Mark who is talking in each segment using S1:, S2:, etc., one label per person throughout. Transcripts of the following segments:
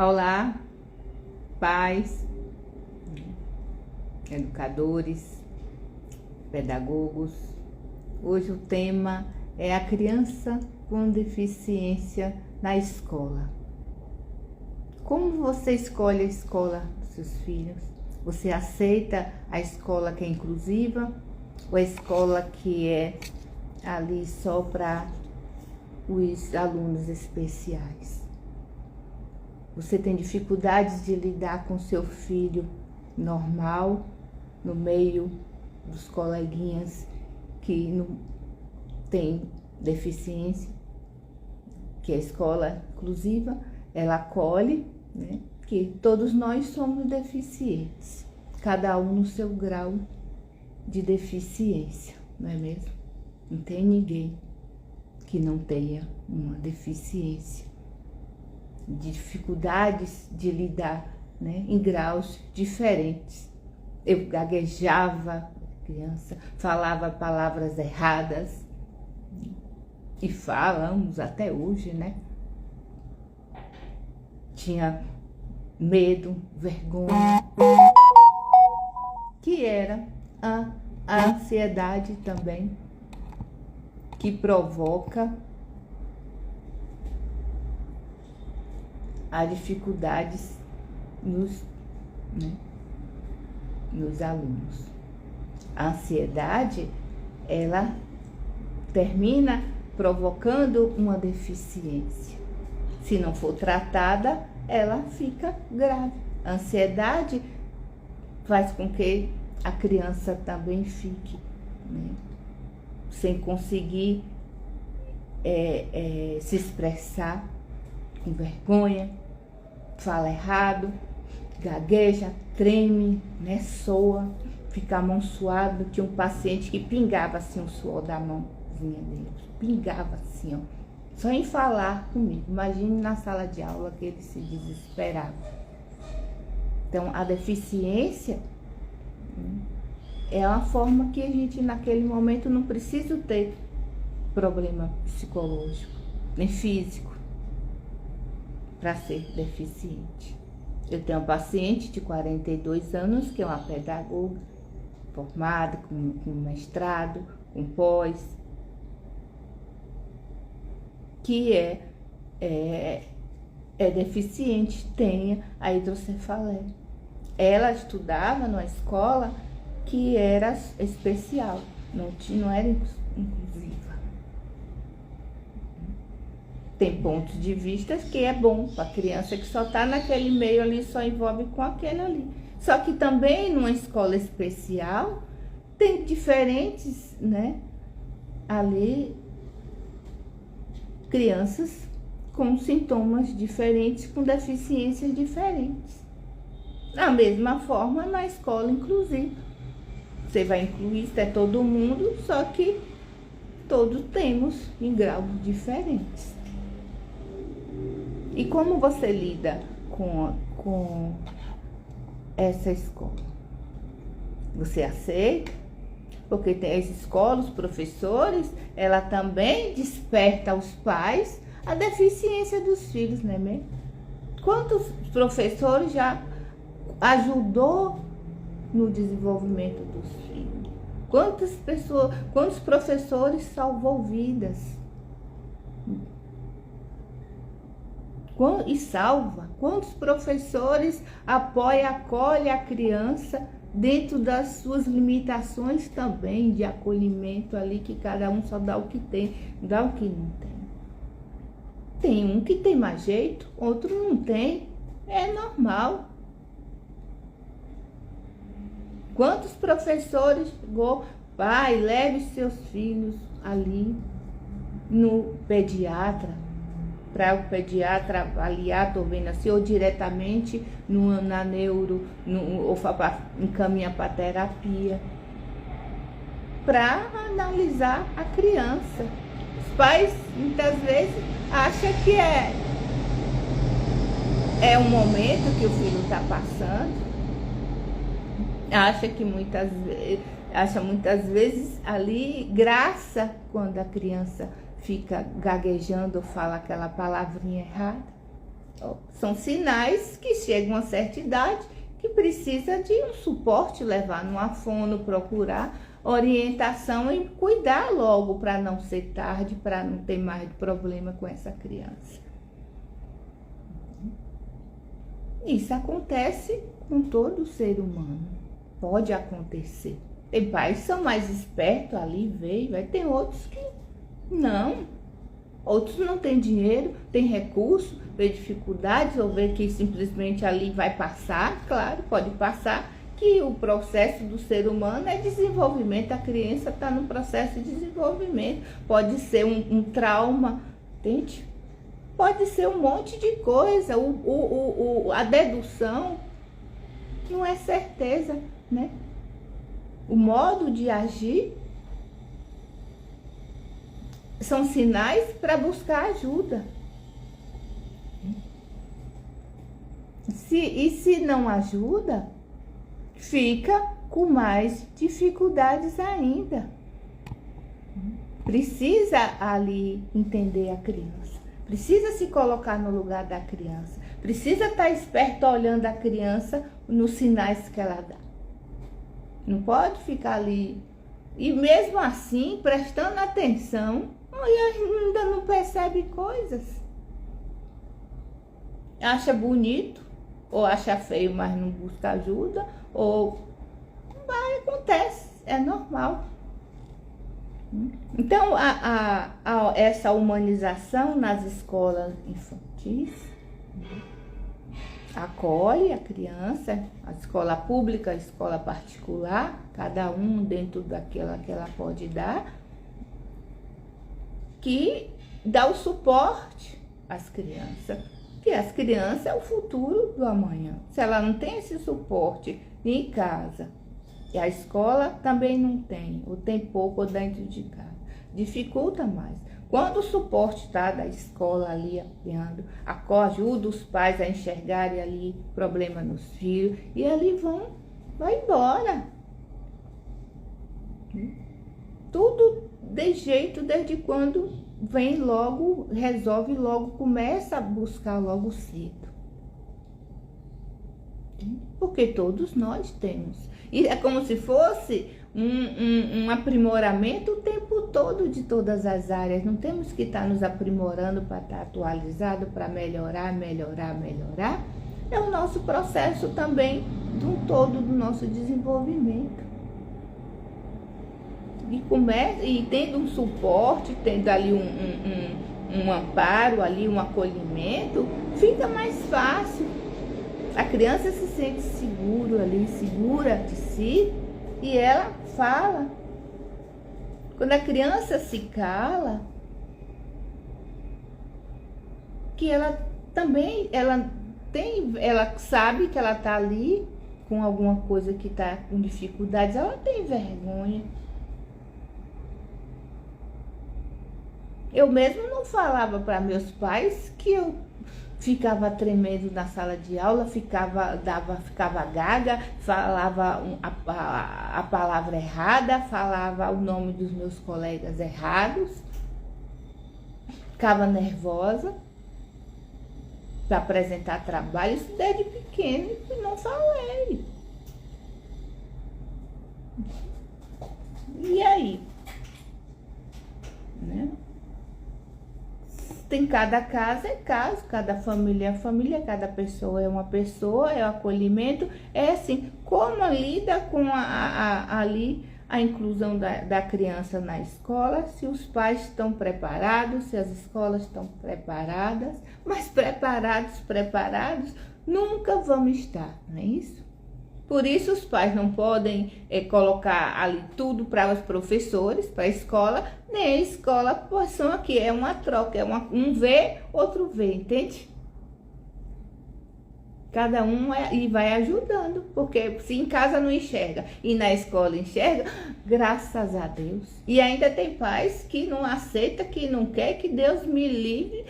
S1: Olá, pais, educadores, pedagogos. Hoje o tema é a criança com deficiência na escola. Como você escolhe a escola dos seus filhos? Você aceita a escola que é inclusiva ou a escola que é ali só para os alunos especiais? Você tem dificuldades de lidar com seu filho normal, no meio dos coleguinhas que não tem deficiência, que a escola inclusiva, ela acolhe, né, que todos nós somos deficientes, cada um no seu grau de deficiência, não é mesmo? Não tem ninguém que não tenha uma deficiência, de dificuldades de lidar, né, em graus diferentes. Eu gaguejava, criança, falava palavras erradas, e falamos até hoje, né? Tinha medo, vergonha, que era a ansiedade também, que provoca as dificuldades nos alunos. A ansiedade, ela termina provocando uma deficiência. Se não for tratada, ela fica grave. A ansiedade faz com que a criança também fique, né, sem conseguir se expressar, com vergonha, fala errado, gagueja, treme, né, soa, fica a mão suada. Tinha um paciente que pingava assim o suor da mãozinha dele, pingava assim, ó, só em falar comigo. Imagine na sala de aula que ele se desesperava. Então, a deficiência é uma forma que a gente, naquele momento, não precisa ter problema psicológico, nem físico, para ser deficiente. Eu tenho um paciente de 42 anos, que é uma pedagoga formada, com mestrado, com pós, que é deficiente, tem a hidrocefaleia. Ela estudava numa escola que era especial, não era inclusiva. Tem pontos de vista que é bom para a criança que só está naquele meio ali, só envolve com aquele ali. Só que também numa escola especial tem diferentes, né, ali, crianças com sintomas diferentes, com deficiências diferentes. Da mesma forma, na escola inclusiva, você vai incluir, isso é todo mundo, só que todos temos em graus diferentes. E como você lida com essa escola? Você aceita? Porque tem as escolas, os professores, ela também desperta aos pais a deficiência dos filhos, não é mesmo? Quantos professores já ajudou no desenvolvimento dos filhos? Quantos professores salvou vidas? E salva? Quantos professores apoia, acolhe a criança dentro das suas limitações também de acolhimento ali, que cada um só dá o que tem, não dá o que não tem. Tem um que tem mais jeito, outro não tem, é normal. Quantos professores chegou, pai, leve seus filhos ali no pediatra, para o pediatra avaliar, tô vendo assim, ou diretamente na neuro, ou encaminha para terapia, para analisar a criança. Os pais, muitas vezes, acham que é um momento que o filho está passando, acha muitas vezes ali graça quando a criança fica gaguejando ou fala aquela palavrinha errada. São sinais que chegam a certa idade que precisa de um suporte, levar numa fono, procurar orientação e cuidar logo para não ser tarde, para não ter mais problema com essa criança. Isso acontece com todo ser humano, pode acontecer. Tem pais que são mais espertos ali, vai ter outros que não. Outros não têm dinheiro, têm recurso, vê dificuldades ou vê que simplesmente ali vai passar, claro, pode passar, que o processo do ser humano é desenvolvimento, a criança está no processo de desenvolvimento, pode ser um trauma, entende? Pode ser um monte de coisa, a dedução não é certeza, né? O modo de agir são sinais para buscar ajuda. Se não ajuda, fica com mais dificuldades ainda. Precisa ali entender a criança. Precisa se colocar no lugar da criança. Precisa estar esperto olhando a criança nos sinais que ela dá. Não pode ficar ali. E mesmo assim, prestando atenção, e ainda não percebe coisas. Acha bonito, ou acha feio, mas não busca ajuda, ou acontece, é normal. Então, essa humanização nas escolas infantis acolhe a criança, a escola pública, a escola particular, cada um dentro daquela que ela pode dar, que dá o suporte às crianças, que as crianças é o futuro do amanhã. Se ela não tem esse suporte em casa, e a escola também não tem, ou tem pouco dentro de casa, dificulta mais. Quando o suporte está da escola ali apoiando, ajuda os pais a enxergarem ali problema nos filhos, e ali vai embora. Tudo de jeito, desde quando vem logo, resolve logo, começa a buscar logo cedo. Porque todos nós temos. E é como se fosse um aprimoramento o tempo todo de todas as áreas. Não temos que estar nos aprimorando para estar atualizado, para melhorar. É o nosso processo também, de um todo do nosso desenvolvimento. E tendo um suporte, tendo ali um amparo, ali um acolhimento, fica mais fácil. A criança se sente segura de si, e ela fala. Quando a criança se cala, que ela também, ela sabe que ela está ali com alguma coisa que está com dificuldades, ela tem vergonha. Eu mesmo não falava para meus pais que eu ficava tremendo na sala de aula, ficava gaga, falava a palavra errada, falava o nome dos meus colegas errados, ficava nervosa para apresentar trabalho. Isso desde pequeno e não falei. E aí? Né? Tem cada caso é caso, cada família é família, cada pessoa é uma pessoa, é o acolhimento, é assim, como lida com ali a inclusão da criança na escola, se os pais estão preparados, se as escolas estão preparadas, mas preparados nunca vão estar, não é isso? Por isso os pais não podem colocar ali tudo para os professores, para a escola, nem a escola, pois aqui é uma troca, um vê, outro vê, entende? Cada um e vai ajudando, porque se em casa não enxerga e na escola enxerga, graças a Deus. E ainda tem pais que não aceita, que não quer, que Deus me livre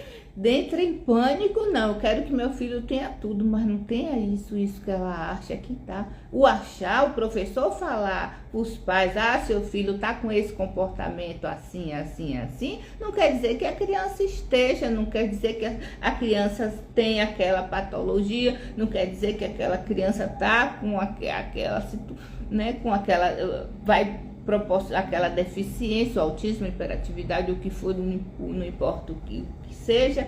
S1: entra em pânico, não, eu quero que meu filho tenha tudo, mas não tenha isso que ela acha que tá. O achar, o professor falar para os pais, seu filho tá com esse comportamento assim, assim, assim, não quer dizer que a criança esteja, não quer dizer que a criança tem aquela patologia, não quer dizer que aquela criança tá com aquela, né, com aquela, vai proporcionar aquela deficiência, o autismo, a hiperatividade, o que for, não importa o que seja,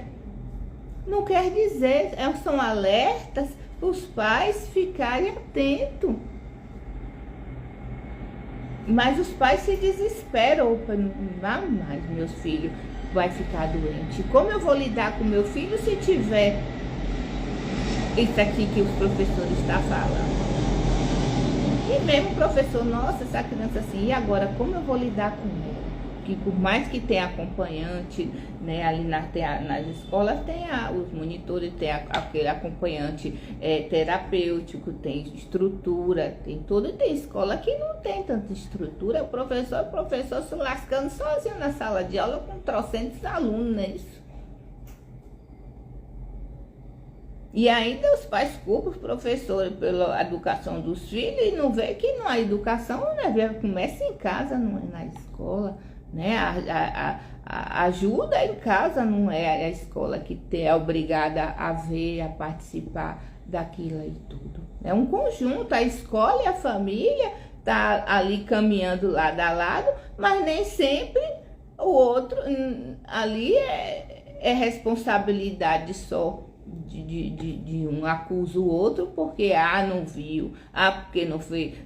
S1: não quer dizer, são alertas para os pais ficarem atentos. Mas os pais se desesperam, não mais, meus filhos vai ficar doente. Como eu vou lidar com meu filho se tiver isso aqui que os professores estão falando? E mesmo o professor, nossa, essa criança assim, e agora como eu vou lidar com ela? Que por mais que tenha acompanhante, né, ali nas escolas tem os monitores, tem aquele acompanhante terapêutico, tem estrutura, tem tudo, e tem escola que não tem tanta estrutura, o professor se lascando sozinho na sala de aula com trocentos alunos, não é isso? E ainda os pais culpam os professores pela educação dos filhos e não vê que não há educação, né? Começa em casa, não é na escola, né? A ajuda em casa, não é a escola que é obrigada a ver, a participar daquilo e tudo. É um conjunto, a escola e a família tá ali caminhando lado a lado, mas nem sempre o outro ali é responsabilidade só de um, acusa o outro porque não viu, porque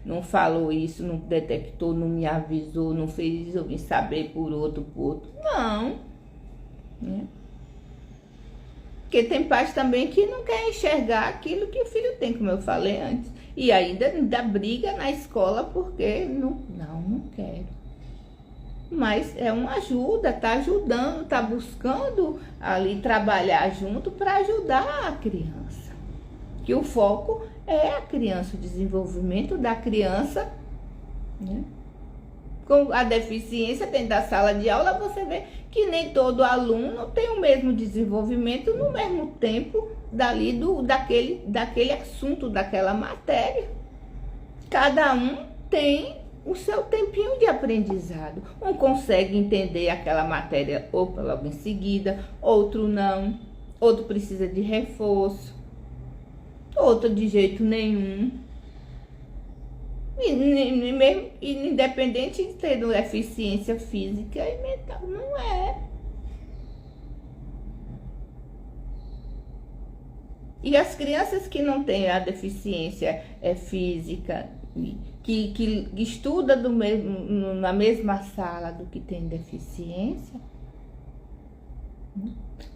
S1: não falou isso, não detectou, não me avisou, não fez isso, eu vim saber por outro. Não, né? Porque tem pais também que não querem enxergar aquilo que o filho tem, como eu falei antes, e ainda briga na escola porque não quero. Mas é uma ajuda, tá ajudando, tá buscando ali trabalhar junto para ajudar a criança. Que o foco é a criança, o desenvolvimento da criança, né? Com a deficiência dentro da sala de aula, você vê que nem todo aluno tem o mesmo desenvolvimento no mesmo tempo daquele assunto, daquela matéria. Cada um tem o seu tempinho de aprendizado. Um consegue entender aquela matéria logo em seguida, outro não, outro precisa de reforço, outro de jeito nenhum. E mesmo independente de ter deficiência física e mental, não é. E as crianças que não têm a deficiência física, que estuda na mesma sala do que tem deficiência,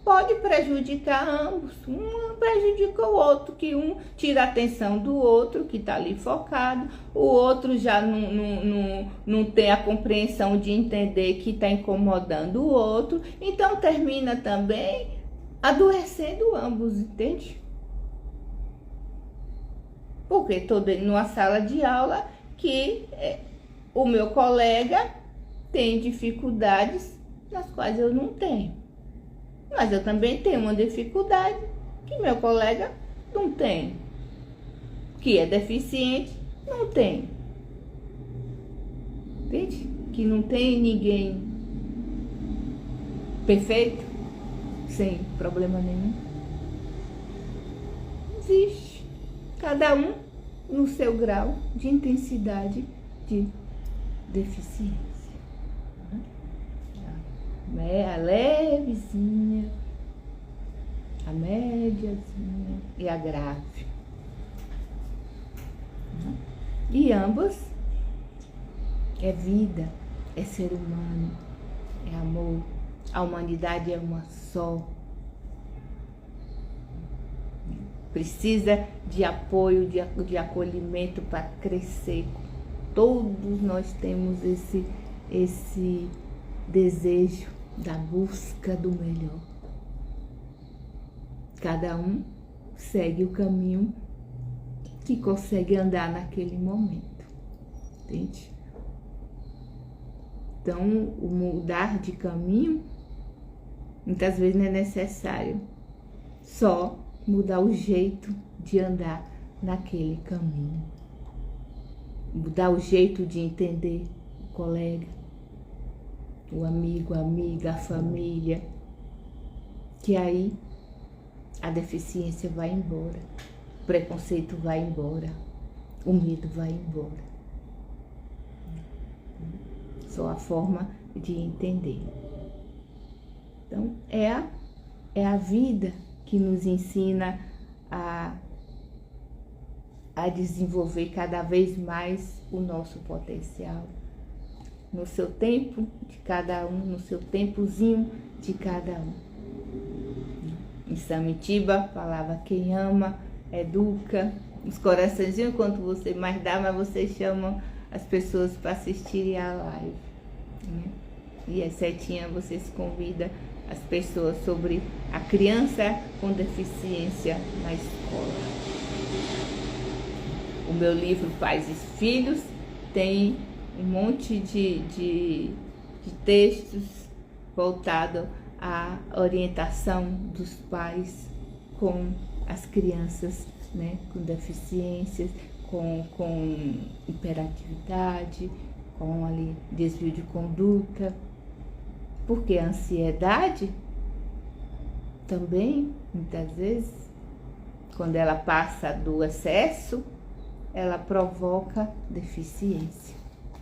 S1: pode prejudicar ambos. Um prejudica o outro, que um tira a atenção do outro, que está ali focado, o outro já não tem a compreensão de entender que está incomodando o outro, então termina também adoecendo ambos, entende? Porque estou numa sala de aula que o meu colega tem dificuldades nas quais eu não tenho. Mas eu também tenho uma dificuldade que meu colega não tem. Que é deficiente, não tem. Entende? Que não tem ninguém perfeito, sem problema nenhum. Existe. Cada um no seu grau de intensidade de deficiência. A levezinha, a médiazinha e a grave. E ambos é vida, é ser humano, é amor. A humanidade é uma só. Precisa de apoio, de acolhimento para crescer. Todos nós temos esse desejo da busca do melhor. Cada um segue o caminho que consegue andar naquele momento, entende? Então, o mudar de caminho Muitas vezes não é necessário só mudar o jeito de andar naquele caminho. Mudar o jeito de entender o colega, o amigo, a amiga, a família, que aí a deficiência vai embora, o preconceito vai embora, o medo vai embora. Só a forma de entender. Então, é a vida que nos ensina a desenvolver cada vez mais o nosso potencial. No seu tempo de cada um, no seu tempozinho de cada um. Em Samitiba falava: quem ama, educa. Os coraçõezinhos, quanto você mais dá, mas vocês chamam as pessoas para assistirem a live. Né? E a Setinha, vocês convidam as pessoas sobre a criança com deficiência na escola. O meu livro Pais e Filhos tem um monte de textos voltados à orientação dos pais com as crianças, né, com deficiências, com hiperatividade, com ali desvio de conduta. Porque a ansiedade também, muitas vezes, quando ela passa do excesso, ela provoca deficiência.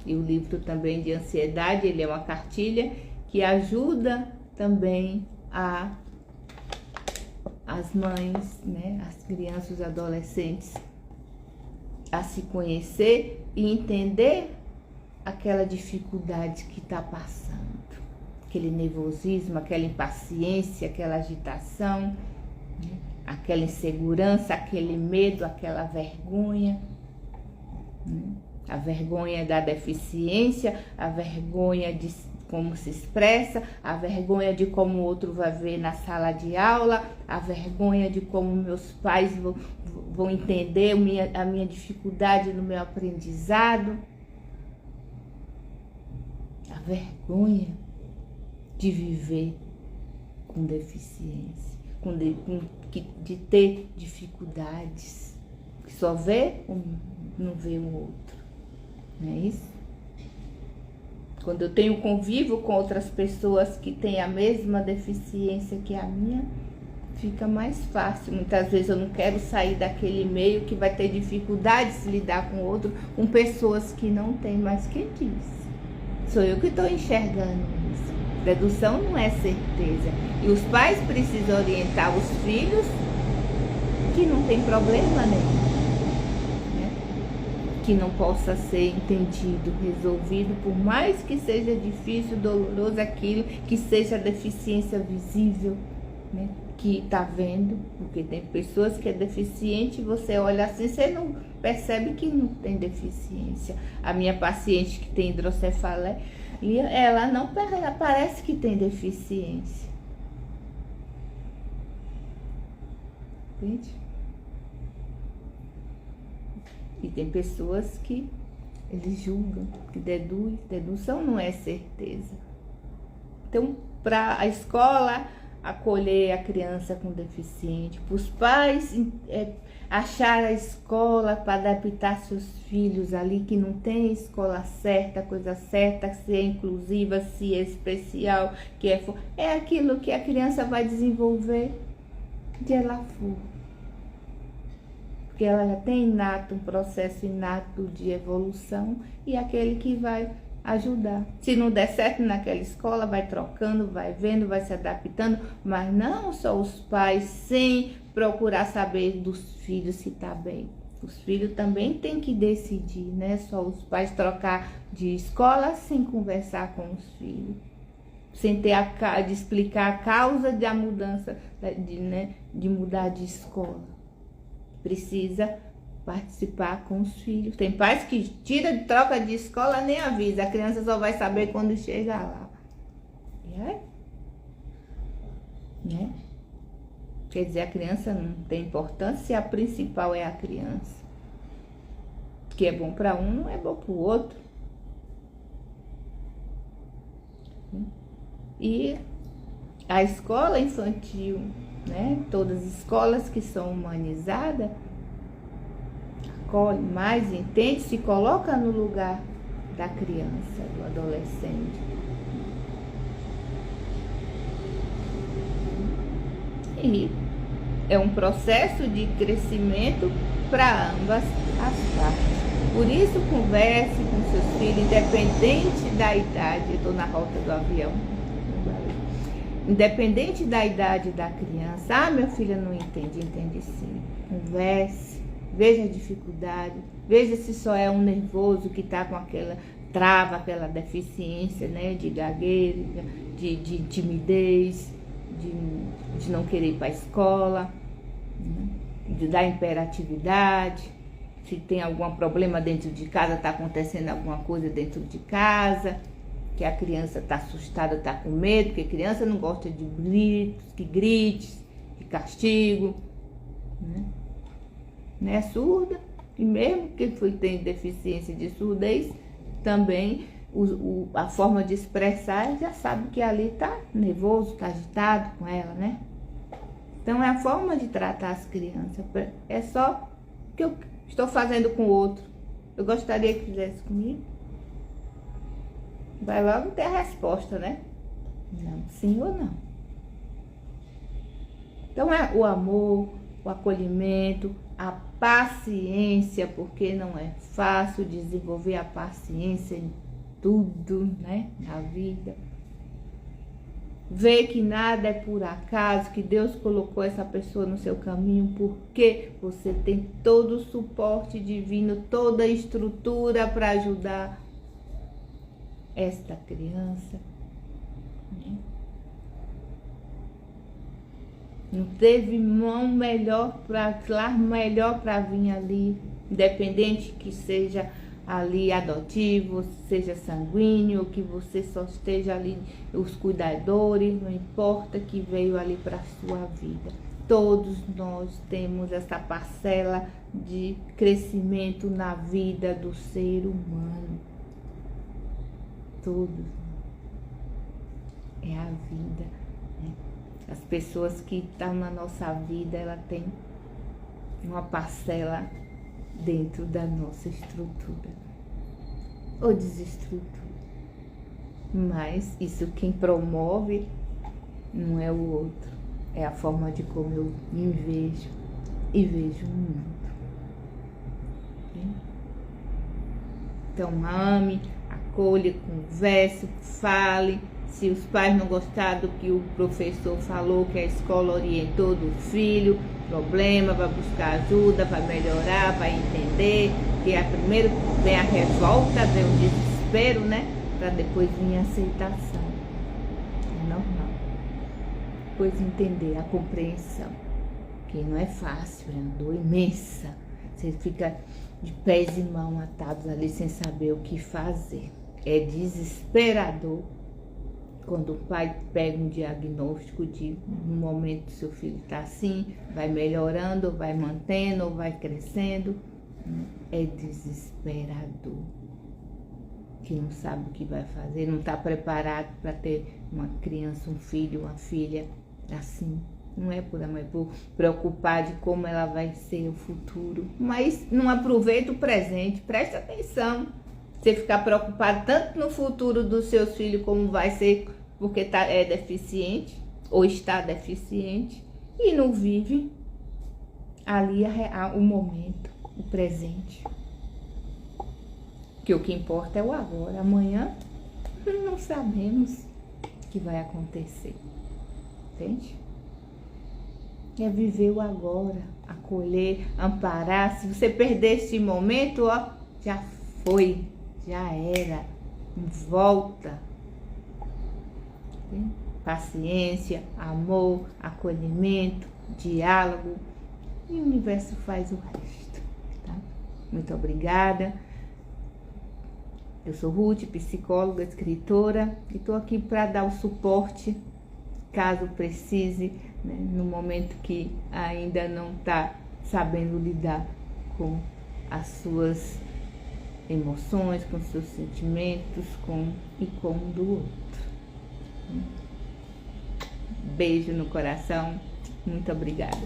S1: E o livro também de ansiedade, ele é uma cartilha que ajuda também as mães, né, as crianças, os adolescentes a se conhecer e entender aquela dificuldade que está passando. Aquele nervosismo, aquela impaciência, aquela agitação, né? Aquela insegurança, aquele medo, aquela vergonha, né? A vergonha da deficiência, a vergonha de como se expressa, a vergonha de como o outro vai ver na sala de aula, a vergonha de como meus pais vão entender a minha dificuldade no meu aprendizado, a vergonha de viver com deficiência, de ter dificuldades, que só vê um, não vê o outro, não é isso? Quando eu tenho convívio com outras pessoas que têm a mesma deficiência que a minha, fica mais fácil. Muitas vezes eu não quero sair daquele meio que vai ter dificuldades de lidar com o outro, com pessoas que não têm, mas quem diz? Sou eu que estou enxergando isso. Dedução não é certeza. E os pais precisam orientar os filhos que não tem problema nenhum, né? Que não possa ser entendido, resolvido, por mais que seja difícil, doloroso aquilo, que seja deficiência visível, né? Que está vendo, porque tem pessoas que é deficiente, você olha assim, você não percebe que não tem deficiência. A minha paciente que tem hidrocefalia, ela não parece que tem deficiência. Entende? E tem pessoas que eles julgam, que deduz. Dedução não é certeza. Então, para a escola acolher a criança com deficiente, para os pais achar a escola para adaptar seus filhos ali, que não tem escola certa, coisa certa, se é inclusiva, se é especial, que é aquilo que a criança vai desenvolver de ela for. Porque ela já tem inato, um processo inato de evolução, e aquele que vai ajudar. Se não der certo naquela escola, vai trocando, vai vendo, vai se adaptando, mas não só os pais sem procurar saber dos filhos se está bem. Os filhos também têm que decidir, né? Só os pais trocar de escola sem conversar com os filhos, sem ter de explicar a causa da mudança, de mudar de escola. Precisa participar com os filhos. Tem pais que troca de escola, nem avisa, a criança só vai saber quando chegar lá. E aí? Né? Quer dizer, a criança não tem importância, a principal é a criança. O que é bom para um não é bom para o outro. E A escola infantil, né? Todas as escolas que são humanizadas, acolhe mais, entende, se coloca no lugar da criança, do adolescente. E é um processo de crescimento para ambas as partes. Por isso, converse com seus filhos, independente da idade. Eu estou na rota do avião. Independente da idade da criança. Ah, meu filho não entende. Entende sim. Converse, veja a dificuldade, veja se só é um nervoso que está com aquela trava, aquela deficiência, né, de gagueira, de timidez, de não querer ir para a escola, né, da hiperatividade, se tem algum problema dentro de casa, está acontecendo alguma coisa dentro de casa, que a criança está assustada, está com medo, porque a criança não gosta de gritos, de castigo, né? Não é surda, e mesmo que tem deficiência de surdez, também a forma de expressar, já sabe que ali está nervoso, está agitado com ela, né? Então é a forma de tratar as crianças, é só o que eu estou fazendo com o outro. Eu gostaria que fizesse comigo. Vai logo ter a resposta, né? Não, sim ou não. Então é o amor, o acolhimento, a paciência, porque não é fácil desenvolver a paciência em tudo, né, na vida. Ver que nada é por acaso, que Deus colocou essa pessoa no seu caminho, porque você tem todo o suporte divino, toda a estrutura para ajudar esta criança, né? Não teve mão melhor para vir ali, independente que seja ali adotivo, seja sanguíneo, que você só esteja ali, os cuidadores, não importa, que veio ali para a sua vida. Todos nós temos essa parcela de crescimento na vida do ser humano. Todos. É a vida, né? As pessoas que estão na nossa vida, ela tem uma parcela dentro da nossa estrutura ou desestrutura. Mas isso quem promove não é o outro, é a forma de como eu me vejo e vejo o mundo. Então ame, acolha, converse, fale. Se os pais não gostaram do que o professor falou, que a escola orientou do filho, problema, vai buscar ajuda, vai melhorar, vai entender, que primeiro vem a revolta, vem o desespero, né? Para depois vir a aceitação. É normal. Depois entender a compreensão, que não é fácil, é uma dor imensa. Você fica de pés e mãos atados ali sem saber o que fazer. É desesperador quando o pai pega um diagnóstico de no momento seu filho está assim, vai melhorando, vai mantendo, ou vai crescendo. É desesperador. Que não sabe o que vai fazer, não está preparado para ter uma criança, um filho, uma filha assim. Não é por amor, é por preocupar de como ela vai ser o futuro. Mas não aproveita o presente, preste atenção. Você ficar preocupado tanto no futuro dos seus filhos como vai ser porque é deficiente ou está deficiente e não vive ali o momento, o presente. Que o que importa é o agora. Amanhã não sabemos o que vai acontecer. Entende? É viver o agora, acolher, amparar. Se você perder esse momento, ó, já foi, já era. Volta. Paciência, amor, acolhimento, diálogo. E o universo faz o resto. Tá? Muito obrigada. Eu sou Ruth, psicóloga, escritora, e estou aqui para dar o suporte, caso precise, né, no momento que ainda não está sabendo lidar com as suas emoções, com seus sentimentos, com o do outro. beijo no coração. Muito obrigada.